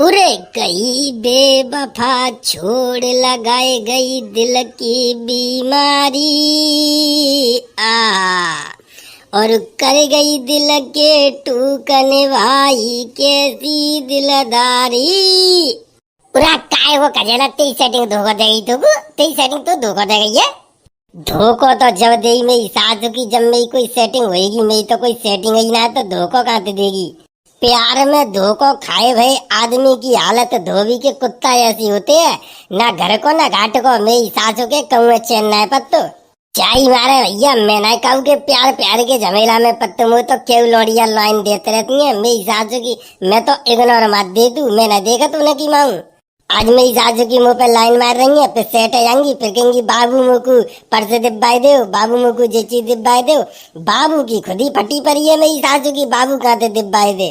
उरे गई बेवफा छोड़ लगाए गई दिल की बीमारी और कर गई दिल के टूकने भाई कैसी दिलदारी। पूरा काय वो कजेला तेरी सेटिंग धोखा दे गई तेरी सेटिंग तो धोखा दे गई है। धोखो तो जब देगी मेरी सासू की, जब मेरी कोई सेटिंग होगी। मेरी तो कोई सेटिंग ही ना तो धोखो कहाँ से देगी। प्यार में धोखो खाए भाई आदमी की हालत धोबी के कुत्ता ऐसी होते है, ना घर को ना घाट को। मेरी सासू के कहूँ चैन ना पत्तो चाई मारे भैया। मैं ना कहूँ के प्यार प्यार के झमेला में पत्तो मुँह तो क्यों लौड़िया लाइन देते रहती है मेरी सासू की। मैं तो इग्नोर मत दे तू, मैं ना देखा तू न की मांग। आज मेरी सासू की मुँह पे लाइन मार रही है, फिर सेट आएंगी, फिर कहेंगी बाबू मुकू परसे दिब्बाई दो, बाबू मुकू जे चीज दिब्बाई दो। बाबू की खुद ही फटी पड़ी है मेरी सासू की, बाबू कहाँ से दिब्बाई दे।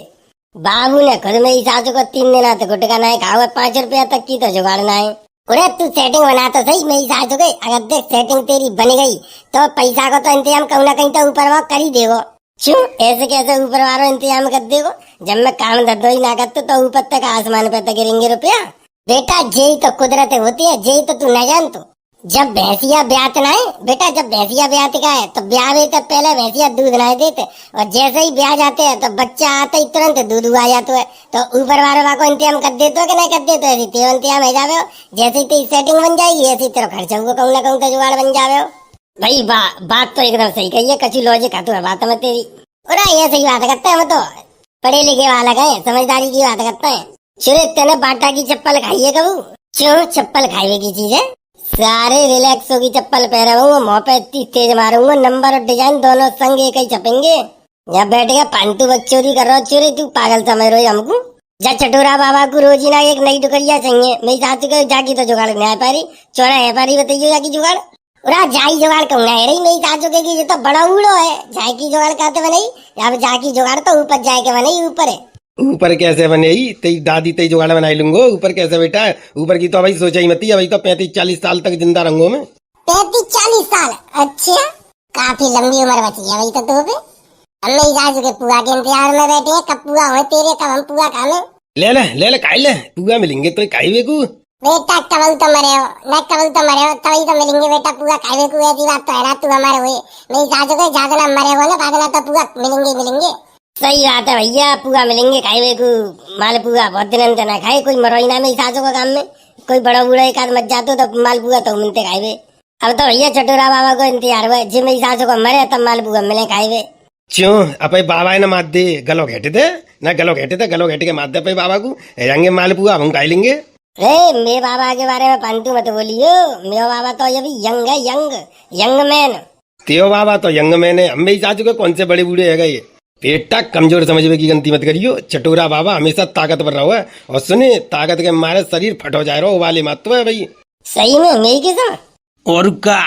बाबू ने खुद मेरी सासू को 3 दिन आते गुटका ना खाओ, 5 रुपया तक की तो जुगाड़ना है। अरे तू सेटिंग बना तो सही मेरी सासू के। अगर देख सेटिंग तेरी बन गई तो पैसा को तो इंतजाम कहूँ ना कहीं तो ऊपर वो कर ही देगो। क्यों ऐसे कैसे ऊपर वालों इंतजाम कर देगो। जब मैं काम धंधो ही ना करते तो ऊपर तक आसमान पे तक गिरेंगे रुपया। बेटा यही तो कुदरत होती है, यही तो तू न जान। तो जब भैंसिया ब्यातना है बेटा, जब भैंसिया ब्यात का है तो ब्याह में तो पहले भैंसिया दूध ना देते, और जैसे ही ब्याह जाते हैं तो बच्चा आता ही तुरंत दूध आ जाता है। तो ऊपर वाले को इंतजाम कर देते हो कि नहीं कर देते हो। ऐसी तेरा इंतजाम है जावे हो। जैसे ही तेरी सेटिंग बन जाएगी ऐसी तेरा खर्चा को कहूँ ना कहूँ तो जुगाड़ बन जावे हो। भाई बात तो एकदम सही कही है, कच्ची लॉजिक है तो बात में तेरी। और ये सही बात करते हैं, हम तो पढ़े लिखे वाला गए समझदारी की बात करते हैं। सुरे तेने बाटा की चप्पल खाई है कबू। क्यों चप्पल खाई की चीज है। सारे रिलैक्सो की चप्पल पहना हूँ, मुँह पे इतनी तेज मारूंगा, नंबर और डिजाइन दोनों संग एक ही छपेंगे। यहाँ बैठ गया पांटू बकचोरी कर रहा चोरी, तू पागल समझ रही हमको। जा चटोरा बाबा को रोजी ना एक नई टुकड़िया चाहिए। मेरी साथी को जाकी तो जुगाड़ नहीं आ पा रही, चौड़ा है पा रही, बताइए जाकी जुगाड़। और जाई जुगाड़ कहूँ है रही मेरी सासू के ये तो बड़ा उड़ो है। जाई की जुगाड़ कहते बनाई, यहाँ जाकी जुगाड़ तो ऊपर जाए के बनाई। ऊपर है ऊपर कैसे बनेगी, तेरी दादी तेरी जुगाड़ बनाई लूंगो। ऊपर कैसे बेटा, ऊपर की तो अभी सोचा ही मत ही। अभी तो 35-40 साल तक जिंदा रहूंगा मैं। 35-40 साल? अच्छा काफी लंबी उम्र बची है भाई तो पे। हम नहीं जा चुके पुआ के इंतजार में बैठे हैं, कब पुआ हो तेरे, कब हम पुआ खा ले ले खाई ले, पुआ मिलेंगे तो खाई वे को। बेटा कबल तो मरे हो न, कबल तो मरे हो तभी तो मिलेंगे बेटा पुआ खाए को। ऐसी बात तो है ना, तू हमारे हुए मेरी सासू के जागना मरे हो ना भागना तो पुआ मिलेंगे। सही बात है भैया, पुआ मिलेंगे खाए को। माल पुआ बहुत दिन ना खाए, कोई मरोई ना मेरी सासू का काम में। कोई बड़ा बूढ़ा एक आध मत जातो तो माल पुआ तो मिलते खाए। अब तो भैया चटोरा बाबा को इंतजार हुआ, जी मेरी सासू को मरे तब माल पुआ मिले खाए। क्यों अपे बाबा ने मात दे गलो घेटे थे ना, गलो घेटे के मात दे अपे बाबा को रंगे माल पुआ हम खाई लेंगे। मेरे बाबा के बारे में पांटू मत बोलियो, मेरा बाबा तो अभी यंग है, यंग मैन। तेो बाबा तो यंग मैन है, हम मेरी सासू के कौन से बड़े बूढ़े है गए। बेटा कमजोर समझने की गलती मत करियो। चटोरा बाबा हमेशा ताकतवर रहो है, और सुने ताकत के मारे शरीर फट हो जाए रहो वाले मत है भाई। सही में मेरी किस्म। और का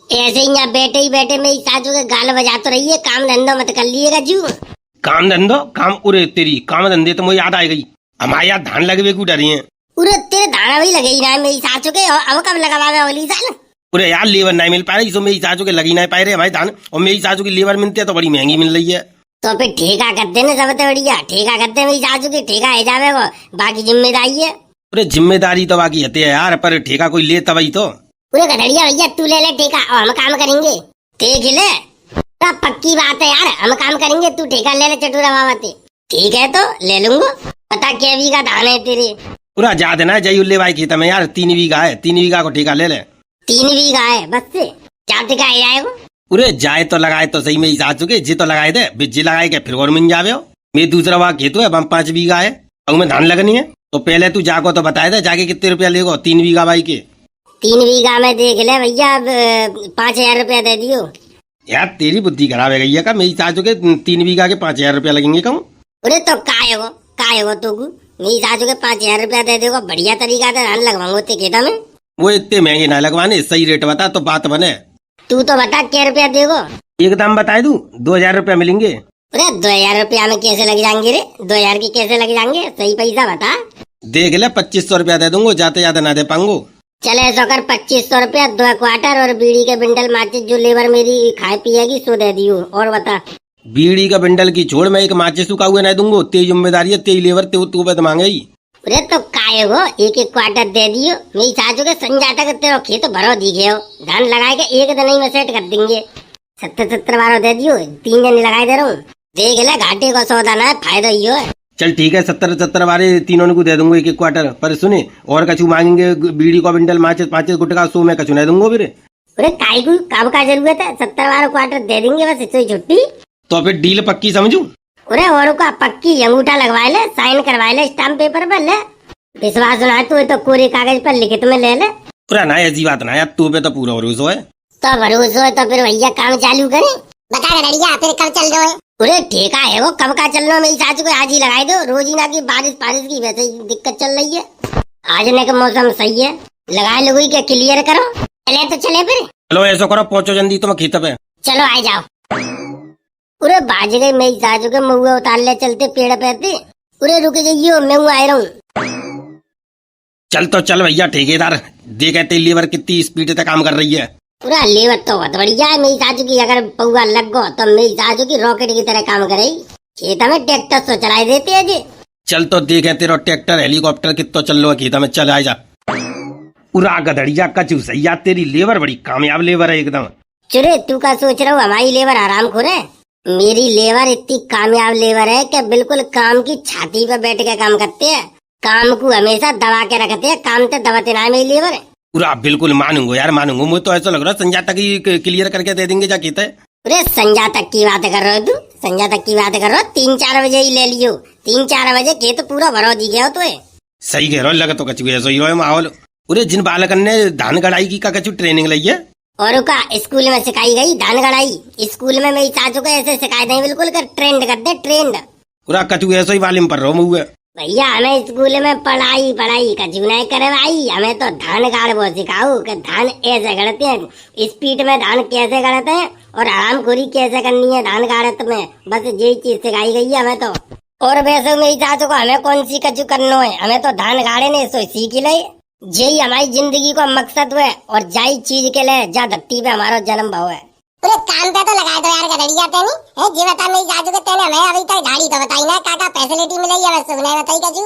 ऐसे ही यहाँ बैठे ही बैठे मेरी सासू के गाल बजा तो रही है, काम धंधा मत कर लिएगा जू। काम धंधो काम उरे तेरी काम धंधे तो मुझे याद आ गई। हमारे यहाँ धान लगे को डरी है। उरे तेरे धाना भी लगे ही ना मेरी सासू के, अब कब लगा वाली साल। उरे यार लेबर नहीं मिल पा रही, सो मेरी सासू के लगी नहीं पाए रहे हमारे धान, और मेरी सासू की लेबर मिलती है तो बड़ी महंगी मिल रही है। तो फिर ठेका करते ना सब बढ़िया, ठेका करते मेरी सासू की, ठेका है जावे वो, बाकी जिम्मेदारी है। अरे जिम्मेदारी तो बाकी हते है यार, पर ठेका कोई ले तभी तो। पूरे गधड़िया भैया तू ले ठेका और हम काम करेंगे। देख ले पक्की बात है यार, हम काम करेंगे तू ठेका ले चटूरा बाबा ते। ठीक है तो ले लूंगा। पता क्या बीघा धान है तेरे। पूरा जा देना जय उल्ले भाई खेत में यार, 3 बीघा है, 3 बीघा को ठेका ले ले। 3 बीघा है बस से जाते का जाएगा। पूरे जाए तो लगाए तो सही मेरी सासू के, जी तो लगाए दे बिजी लगाए के फिर और मिल जावे हो। मेरी दूसरा वहाँ खेत है 5 बीघा है, और मैं धान लगनी है। तो पहले तू जाको तो बताए दे जाके कितने रुपया लेगो 3 बीघा भाई के। 3 बीघा में देख ले भैया, 5000 रुपया दे दियो। यार तेरी बुद्धि खराब है गई का, मेरी सासू के 3 बीघा के 5000 रुपया लगेंगे कहूँ। अरे तो काय हो तू मेरी सासू के 5000 रुपया दे देगा, बढ़िया तरीका से धान लगवाऊंगा ते खेता में। वो इतने महंगे ना लगवाने, सही रेट बता तो बात बने। तू तो बता क्या रुपया देगो। एकदम बताए दू 2000 रुपया मिलेंगे। अरे 2000 रुपया में कैसे लग जाएंगे रे, 2000 की कैसे लग जाएंगे, सही पैसा बता। देख ले 2500 रुपया दे दूंगा, जाते ज्यादा ना दे पाऊंगो। चले सो कर 2500 रुपया, 2 क्वार्टर और बीड़ी के बिंडल माचिस जो लेबर मेरी खाए पिएगी सो दे दियो। और बता। बीड़ी का बिंडल की छोड़, मैं एक माचिस का हुआ नहीं दूंगो, तेरी जिम्मेदारी है, तेरी लेबर तू पे मांगे ही। अरे तो काय हो, एक एक क्वार्टर दे दियो। मेरी सासू के संजा तक तेरा खेत भरो दिखे हो, धान लगाए के एक दिन ही में सेट कर देंगे। 70-70 बारो दे दियो, 3 जने लगाए दे रहा हूँ। देख ले, घाटे को सौदा ना है, फायदा ही हो। चल ठीक है, 70-70 बारे तीनों को दे दूंगा एक एक क्वार्टर। पर सुने, और कछु मांगेंगे बीड़ी को बिंडल माचिस 5 गुटका, सो मैं कछु नहीं दूंगा फिर। अरे काय को कब का जरूरत है, 70 बारो क्वार्टर दे देंगे बस, इससे छुट्टी। तो फिर डील पक्की समझू। अरे और का पक्की, अंगूठा लगवा ले, साइन करवा ले, स्टाम्प पेपर पर ले। विश्वास ना तो कोरे कागज पर लिखित में ले ले। पूरा ना ऐसी बात ना यार, तू पे तो पूरा भरोसा है। तो भरोसा है तो फिर भैया काम चालू करें। बता गड़िया, फिर कब चल रहे हो? अरे ठेका है वो, कब का चल रहा है? मेरी सासू को आज ही लगाए दो। रोज ही ना की बारिश की वैसे ही दिक्कत चल रही है। आज ने का मौसम सही है, लगा लो क्या, क्लियर करो। चले तो चले फिर। चलो ऐसा करो, पहुंचो जल्दी, तुम खेत पे। चलो आ जाओ। अरे बाज गई मेरी सासू के महुआ उतार ले चलते पेड़ पे थे। अरे रुक जाइयो, मैं हूँ आ रहा हूँ। चल तो चल भैया, ठेकेदार देख तेरी लेबर कितनी स्पीड से काम कर रही है। पूरा लेबर तो बहुत बढ़िया है मेरी सासू की। अगर पौआ लग गो तो मेरी सासू की रॉकेट की तरह काम करे। खेत में ट्रैक्टर तो चलाई देते है जी। चल तो देखे तेरा ट्रैक्टर हेलीकॉप्टर कितना चल रहा है खेत में, चल आ जा। पूरा गधड़िया कचू सही है, तेरी लेबर बड़ी कामयाब लेबर है एकदम। चुरे तू का सोच रहा हूँ हमारी लेबर आराम खोर है? मेरी लेबर इतनी कामयाब लेबर है कि बिल्कुल काम की छाती पे बैठ के काम करते हैं। काम को हमेशा दबा के रखते हैं, काम तो दबाते ना मेरी लेबर है। पूरा बिल्कुल मानूंगा यार, मानूंगा। मुझे तो ऐसा लग रहा है संजा तक ही क्लियर करके दे देंगे जा कहते। अरे संजा तक की बात कर रहे हो तू? संजा तक की बात कर रहे हो? 3-4 बजे ही ले लियो। 3-4 बजे खेत पूरा भरो दी गया हो तो। सही कह रहा लगा तो कचू ऐसा ही रहो माहौल। अरे जिन बालकन ने धान गड़ाई की का कचू ट्रेनिंग ली है और का स्कूल में सिखाई गई धान गड़ाई। स्कूल में मेरी चाचू को ऐसे सिखाए दें, बिल्कुल कर ट्रेंड कर दे, ट्रेंड। पूरा कचू ऐसा ही वालिम पर रहो मुझे। भैया हमें स्कूल में पढ़ाई कचू नहीं करवाई, हमें तो धान गाड़ वो सिखाओ कि धान ऐसे गड़ते हैं, स्पीड में धान कैसे गड़ते हैं और आरामखोरी कैसे करनी है धान गाड़त में। बस यही चीज सिखाई गई है हमें तो। और वैसे मेरी चाचू को हमें कौन सी कचू करना है, हमें तो धान गाड़े ने सो सीख ले। यही हमारी जिंदगी का मकसद है और जाई चीज के लिए जा धरती पे हमारा जन्म भाव है। पूरे काम पे तो लगा दो यार गड़िया तेनी है जी। बता मेरी सासू के तेने हमें अभी तक गाड़ी तो बताई ना, काका फैसिलिटी मिली है बस सुनाई बताई कचू।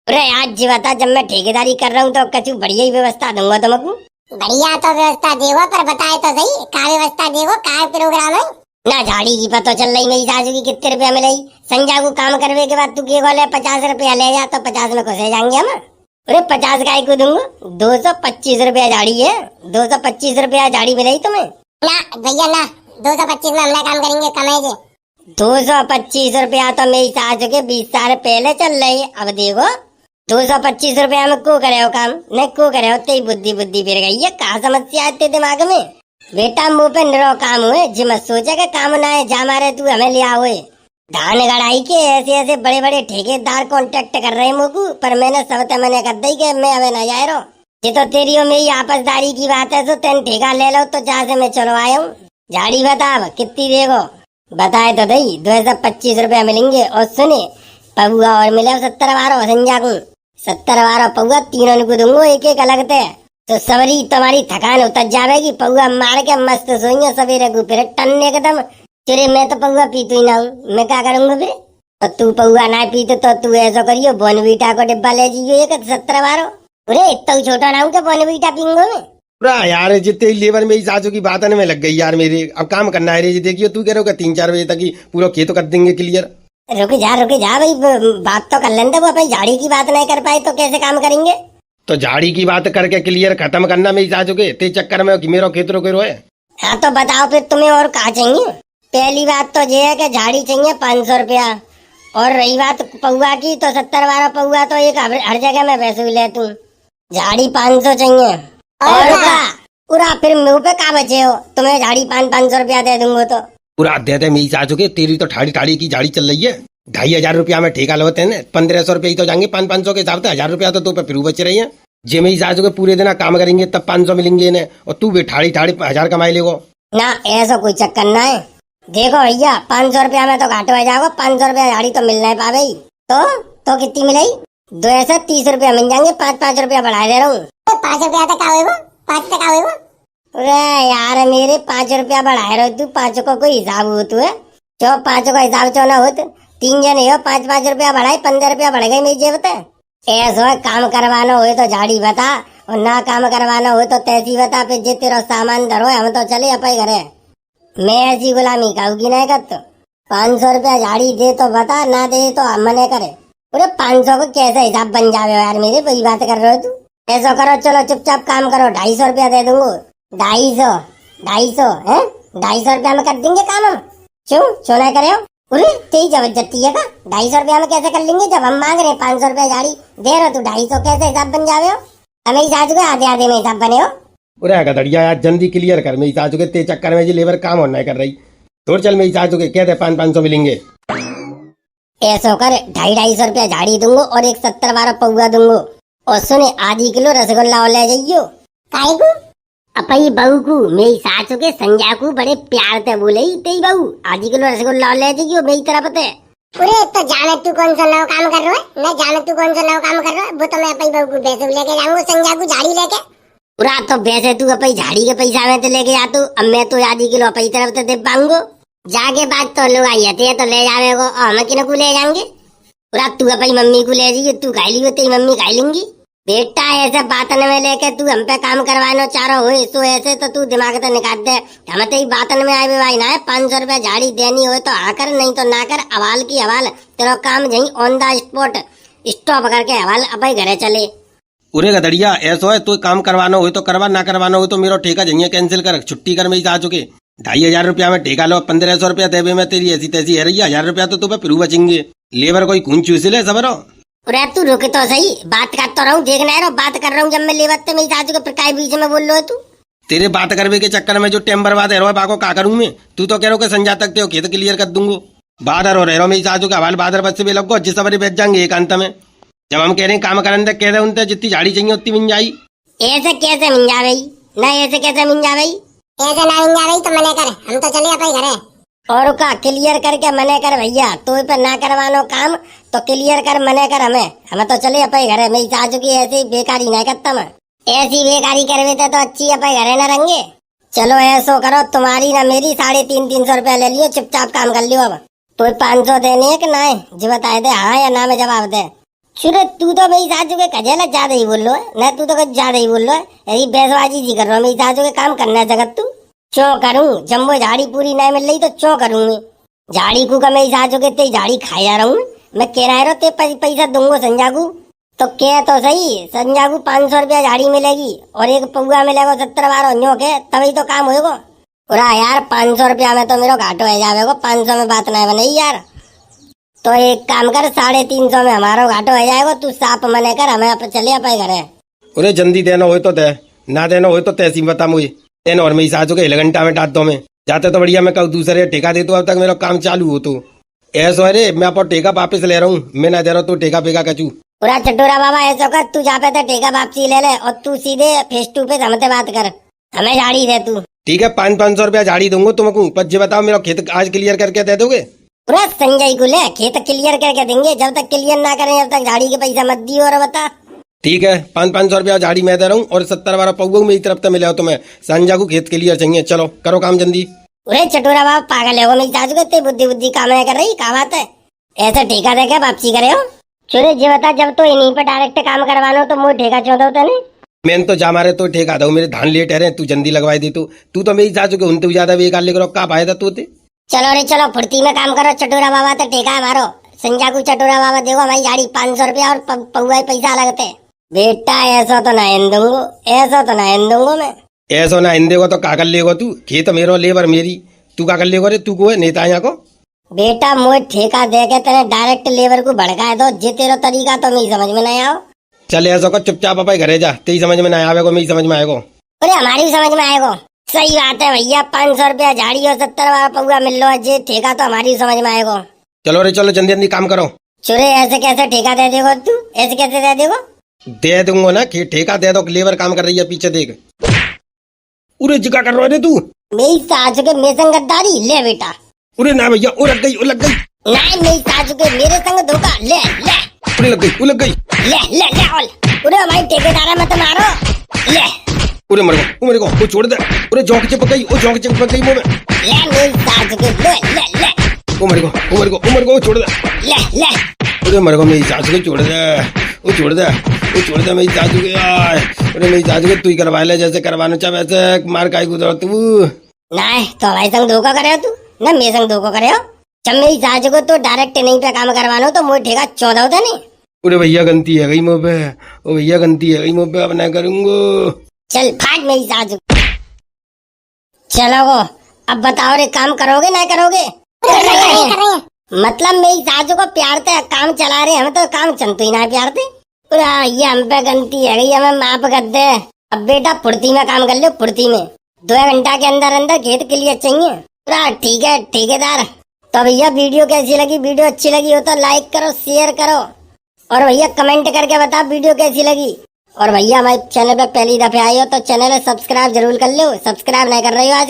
अरे आज जी बता, जब मैं ठेकेदारी कर रहा हूँ तो कचू बढ़िया ही व्यवस्था दूंगा तुमको। बढ़िया तो व्यवस्था देवो, पर बताए तो सही का व्यवस्था देवो, का प्रोग्राम है ना। झाड़ी की पता चल रही मेरी सासू की कितने रुपया मिले। संजा को काम करने के बाद तू के बोले 50 रुपया ले जा, तो 50 में खुश हो जाएंगे हम। अरे 50 गाय को दूंगा, 225 रुपया झाड़ी है। 225 रुपया झाड़ी मिले तुम्हें ना भैया ना। 225 में हम काम करेंगे, कमाएंगे 225 रुपया तो मेरी सासू के 20 साल पहले चल रही। अब देखो 225 रुपया में को करे हो काम, नहीं को करे हो तेरी बुद्धि फिर गई है। कहाँ समस्या आते दिमाग में? बेटा मुँह पे निरो काम हुए, जी मत सोचा के काम ना है जा मारे तू हमें लिया हुए। धान गड़ाई के ऐसे बड़े बड़े ठेकेदार कॉन्टेक्ट कर रहे मुझको, पर मैंने सब मैंने कर दी कि मैं हमें न जाए रहो। ये तो तेरी और मेरी आपसदारी की बात है, तो तेन ठेका ले लो तो जहाँ से मैं चलो आया हूँ। झाड़ी बता कितनी देगो, बताए तो दई। 225 रुपया मिलेंगे। और सुने पौआ और मिले 70 बारो संजा को, 70 बारो पौआ तीनों को दूंगो एक एक अलग थे। तो सबरी तुम्हारी थकान उतर जाएगी। पौआ मार के मस्त सोइयो सवेरे को फिर टन एकदम। तेरे मैं तो पौआ पीतू ही ना हूँ, मैं क्या करूंगा फिर? तो तू पौआ ना पीते तो तू ऐसा करियो, बोनवीटा को डिब्बा ले जाइयो एक 70 बारो। अरे इतना छोटा ना हूँ कि बोनवीटा पीऊंगा मैं। पूरा यार जितने लेबर मेरी सासू की बात में लग गई यार मेरे। अब काम करना है रे, देखियो तू कह रहे हो 3-4 बजे तक ही पूरा खेत कर देंगे क्लियर। रुक जा भाई, बात तो कर लेंगे। वो अपनी झाड़ी की बात नहीं कर पाए तो कैसे काम करेंगे? तो झाड़ी की बात करके क्लियर खत्म करना मेरी सासू के ते चक्कर में कि मेरा खेत रोके रोए। हाँ तो बताओ फिर तुम्हें और कहा चाहिए? पहली बात तो ये है कि झाड़ी चाहिए 500 रुपया। और रही बात पौआ की, तो 70 बारो पौआ तो एक हर जगह में पैसे भी ले तू। झाड़ी 500 चाहिए। और का पूरा फिर मुँह पे का बचे हो? तुम्हें झाड़ी 500 रुपया दे दूंगा तो पूरा दे दे मेरी सासू के। तेरी तो ठाड़ी की झाड़ी चल रही है। 2500 रुपया में ठेका लगते हैं, 1500 रुपये ही तो जाएंगे। 500 के हिसाब से 1000 रुपया तो पे फिर बच रही है। जे मेरी सासू के पूरे दिन काम करेंगे तब 500 मिलेंगे इन्हें, और तू भी ठाड़ी 1000 कमाई लेगो ना। ऐसा कोई चक्कर ना है। देखो भैया 500 रुपया में तो घाटो हो जाओगे। 500 रुपया झाड़ी तो मिलना है पावे। तो कितनी मिलाई? 230 रुपया मिल जाएंगे। 5-5 रुपया बढ़ा दे रहा हूँ। 5 रुपया तक आवे वो, 5 तक आवे वो। अरे यार मेरे 5 रुपया बढ़ाए रहो तू। 5 को कोई हिसाब हो तू है? जो 5 का हिसाब चो ना हो 3 जने हो, 5-5 रुपया बढ़ाए 15 रुपया बढ़ गई मेरी जेब। ऐसा काम करवाना हो तो झाड़ी बता, और ना काम करवाना हो तो तैसी बता। पे जे तेरा सामान धरो हम तो चले अपने घरे। मैं ऐसी गुलामी खाऊंगी नहीं कर तो। 500 रुपया झाड़ी दे तो बता, ना दे तो हम मने करे। पूरे 500 को कैसे हिसाब बन जावे यार मेरे, वही बात कर रहे हो तू। ऐसा करो, चलो चुपचाप काम करो, 250 रुपया दे दूंगा। 250 है, 250 रुपया में कर देंगे काम हम। क्यों नहीं करे हो? अरे तेरी जबरदस्ती है का? 250 रुपया में कैसे कर लेंगे जब हम मांग रहे 500 रुपया झाड़ी दे रहे हो तू? 250 कैसे हिसाब बन जावे हो? हमें ही साथ आधे आधे में हिसाब बने हो। अरे गधड़िया यार, जल्दी क्लियर कर, मेरी सासू के ते चक्कर में जी लेबर काम और नहीं कर रही। छोड़ चल, मेरी सासू के कहते 500 मिलेंगे। ऐसा कर, 250 रुपया झाड़ी दूंगो और एक 70 12 पौवा दूंगो। और सुने, आधी किलो रसगुल्ला और ले जाइयो। काहे को? अपनी बहू को, मेरी सासू के संजा को बड़े प्यार से बोले ही तेरी बहू, आधी किलो रसगुल्ला और ले जाइयो मेरी तरफ से। पूरे तो जाने तू कौन सा नया काम कर रहा है, मैं जाने तू कौन सा नया काम कर रहा है। वो तो मैं अपनी बहू को पैसे लेके जाऊंगा, संजा को झाड़ी लेके। पूरा तो वैसे तू अपनी झाड़ी के पैसा में तो लेके जा तू, अब मैं तो आधी किलो अपनी तरफ से दे पाऊंगो। जाके बात तो लोग आई है तो ले जावे को, और हमें किन को ले जाएंगे? पूरा तू अपनी मम्मी को ले जाइए, तू खाई ली तेरी मम्मी खाई लेंगी। बेटा ऐसे बातन में लेके तू हम पे काम करवाना चाह रहा हो, तो ऐसे तो तू दिमाग तो निकाल दे। हम तो बातन में आए भाई ना है, 500 रुपया झाड़ी देनी हो तो आकर, नहीं तो ना कर। हवाल की हवाल, तेरा काम यही ऑन द स्पॉट स्टॉप करके हवाल अपने घरे चले। उरे गधड़िया, ऐसा है तो काम करवाना हो तो करवा, ना करवाना हो तो मेरा ठेका जइए कैंसिल कर, छुट्टी कर मेरी सासू के। 2500 रुपया में ठेका लो, 1500 रुपया देवे में तेरी ऐसी तैसी है रही। 1000 रुपया तो तुम्हें फिर बचेंगे। लेबर कोई खून चूस ले सबरो। अरे तू रुके तो सही, बात कर तो रहा हूँ, देखना है बात कर रहा हूँ। जब मैं लेबर तो मेरी सासू के प्रकार बीच में बोल रहा है तू। तेरे बात करवे के चक्कर में जो टाइम बर्बाद है बाको का करूं मैं? तू तो कह रहा कि संजा तक खेत क्लियर कर दूंगो। बादर हो रहे मेरी सासू का हवाल बादर बच्चे भी लगो, जिस सवारी बेच जाएंगे एक अंत में। जब हम कह रहे हैं काम करने कह रहे उनसे जितनी झाड़ी चाहिए उतनी मिल जाई। ऐसे कैसे मिल जावे? ना ऐसे कैसे मिल जावे? ऐसे ना मिल जावे तो मने कर, हम तो चले अपने घरे। और का क्लियर करके मने कर भैया, तो पे ना करवानो काम तो क्लियर कर मने कर। हमें तो चले अपने घरे। मेरी सासू की ऐसी बेकारी नहीं करता मैं, ऐसी बेकारी करवे तो अच्छी अपने घरे न रहेंगे। चलो ऐसो करो, तुम्हारी ना मेरी 350 रुपया ले लियो, चुपचाप काम कर लियो। अब तो 500 देने है कि ना जो बताए दे, हाँ या ना में जवाब दे। शुरू तू तो मेरी सासू के कजेला ज्यादा ही बोल लो है ना, तू तो कुछ ज्यादा ही बोल लो है। यही बेसबाजी जी कर रहा हूँ, मेरी सासू के काम करना जगत तू चो करूँ। जम्बो झाड़ी पूरी नहीं मिल रही तो चो करूँ मैं झाड़ी को का? मेरी सासू के ते झाड़ी खाई जा रहा हूँ मैं। कह रहा है ते पैसा दूंगो संजा को, तो क्या तो सही। संजा को 500 रुपया झाड़ी मिलेगी और एक पौआ मिलेगा 70 12 न्यो के, तभी तो काम होएगा। पूरा यार 500 रुपया में तो मेरा घाटो है जाएगा, 500 में बात नहीं बनी यार। तो एक काम कर, 350 में हमारा घाटो है जाएगा। तू साफ मने कर, हमें आप चले अपने घरे। अरे जल्दी देना हो तो दे, ना देना हो तो तैसी बता मुझे। तेन और मेरी सासू के 1 घंटा में डांट दो मैं जाते तो बढ़िया। मैं कल दूसरे ठेका दे तो अब तक मेरा काम चालू हो तो ऐसा। अरे मैं आपको ठेका वापस ले रहा हूँ, मैं ना दे रहा हूँ तो ठेका फेका कचू। पूरा चटोरा बाबा ऐसा कर, तू जहाँ पे ठेका वापसी ले ले और तू सीधे फेस टू फेस हमसे बात कर, हमें झाड़ी दे तू। ठीक है, 500 रुपया झाड़ी दूंगा तुमको। पर ये बताओ मेरा खेत आज क्लियर करके दे दोगे? पूरा संजय को ले, खेत क्लियर करके देंगे। जब तक क्लियर ना करें जब तक झाड़ी के पैसा मत दियो। और बता ठीक है, 500 रुपया झाड़ी मैं दे रहा हूँ और 70 12 पौगो मेरी तरफ से मिले तो मैं संजा को खेत क्लियर चाहिए। चलो करो काम जल्दी। अरे चटोरा बाबा पागल है, मेरी सासू के बुद्धि काम नहीं कर रही। क्या बात है, ऐसा ठेका दे के वापसी करे हो? चुरे जी बता, जब तो इन्हीं पे डायरेक्ट काम करवाना तो मुझे ठेका चौदह होता नहीं। मैंने तो जा मारे तो ठेका दो, मेरे धान लेट है तू जल्दी लगवाई दे। तू तो मेरी सासू के उनते ज्यादा बेकार लेकर का फायदा तू? चलो रे चलो, फुर्ती में काम करो चटोरा बाबा। तो ठेका है मारो संजा को। चटोरा बाबा देखो हमारी झाड़ी 500 रुपया और पौवा पैसा लगते। बेटा ऐसा तो ना दूंगो, ऐसा तो ना दूंगो मैं। ऐसा ना इंदेगो तो का कर लेगो तू? खेत मेरो लेबर मेरी, तू का कर लेगो रे? तू को है नेता यहाँ को? बेटा मुझे ठेका दे के तेरे डायरेक्ट लेबर को भड़काए दो, जे तेरा तरीका तो मेरी समझ में नहीं आओ। चल ऐसा कर, चुपचाप अपने घरे जा, तेरी समझ में नहीं आवेगो मेरी समझ में आएगो। अरे हमारी भी समझ में आएगो। सही बात है भैया, 500 रुपया झाड़ी और 70 12 पौवा मिल लो, जे ठेका तो हमारी समझ में आएगो। चलो रे चलो, जल्दी जल्दी काम करो। चुरे ऐसे कैसे ठेका दे देगो तू? ऐसे कैसे दे देगो? दे दूंगा ना, ठेका दे दो। लेबर काम कर रही है पीछे देख। उरे जिका कर रहा है तू? मेरी सासू के मेरे संग गद्दारी ले बेटा। उरे ना भैया, उलग गई उलग गई। नहीं मेरी सासू के मेरे संग धोखा ले ले। उरे लग गई उलग गई। ले ले ले ऑल। उरे हमारी ठेकेदार मत मारो। ले उरे मेरे को वो छोड़ दे। उरे जौक चिपक गई, वो जौक चिपक गई मुंह में। ले मेरी सासू के ले ले ले। को छोड़ दे। ले ले अरे मेरे को मेरी सासू को छोड़ दे, वो छोड़ दे मेरी सासू के यार। अरे मेरी सासू को तू ही करवा ले, जैसे करवाना चाहे वैसे। मार काई गुजर तू। नहीं तो हमारे संग धोखा करे हो तू ना मेरे संग धोखा करे हो। जब मेरी सासू को तो डायरेक्ट नहीं पे काम करवानो तो मुझे ठेका 14 होता नहीं। अरे भैया गलती है गई मुँह पे, ओ भैया गलती है गई मुँह पे, अब नहीं करूंगा। चल फाट मेरी सासू। चलो वो अब बताओ रे, काम करोगे नहीं करोगे? कर रही है। मतलब मेरी सासू को प्यार से काम चला रहे, हम तो काम चलते ही ना प्यार से। पूरा ये हम पे गलती है गई, हमें माफ कर दे। अब बेटा फुर्ती में काम कर लो, फुर्ती में 2 घंटा के अंदर अंदर खेत के लिए चाहिए। पूरा ठीक है ठेकेदार। तो भैया वीडियो कैसी लगी? वीडियो अच्छी लगी हो तो लाइक करो, शेयर करो और भैया कमेंट करके बताओ वीडियो कैसी लगी। और भैया हमारे चैनल पे पहली दफे आए हो तो चैनल सब्सक्राइब जरूर कर लो। सब्सक्राइब नहीं कर रहे हो आज